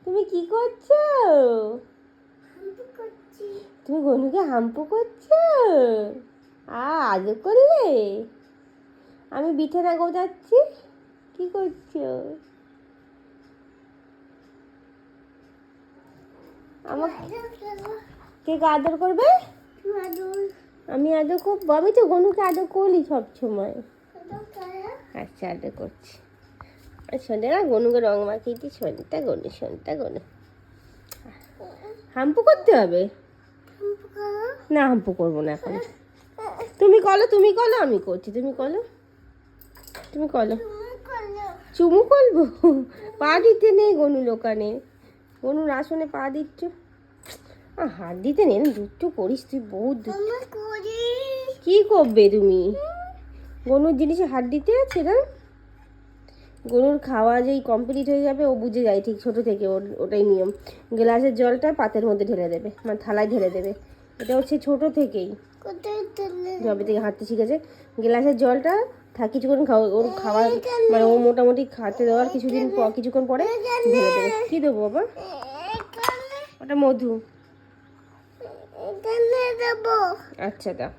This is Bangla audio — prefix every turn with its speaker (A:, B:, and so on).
A: তুমি কি করছো? তুমি গনুকে হাম্পু করছো? আদর করলে? আমি বিছানা গোছাচ্ছি। কি করছো? আমাকে কে আদর করবে? আমি আদর করবো। আমি তো গনুকে আদর করি সব সময়। আচ্ছা, আদর করছি। শোনে না, গনুকে রং মাখিয়েছি। শোনটা গনু, শোনটা গনু। হাম্পু করতে হবে না? হাম্পু করবো না এখন। তুমি করো, তুমি করো, আমি করছি। তুমি করো, তুমি করো। চুমু করবো? পা দিতে নেই গনুর ওখানে। গনুর আসনে পা দিচ্ছ। হাত দিতে নেই না, দুটো করিস তুই, বহুত দূর। কি করবে তুমি? গনুর জিনিসে হাত দিতে আছে না? গরুর খাওয়া যেই কমপ্লিট হয়ে যাবে ও বুঝে যায় ঠিক ছোটো থেকে, ওটাই নিয়ম। গ্লাসের জলটা পাতের মধ্যে ঢেলে দেবে, মানে থালায় ঢেলে দেবে। এটা হচ্ছে ছোটো থেকেই, যবে থেকে হাঁটতে শিখেছে। গ্লাসের জলটা কিছুক্ষণ ওর খাওয়া, মানে ও মোটামুটি খাতে দেওয়ার কিছুক্ষণ পরে ঢেলে দেবে। কী দেবো বাবা? ওটা মধু। আচ্ছা, দাও।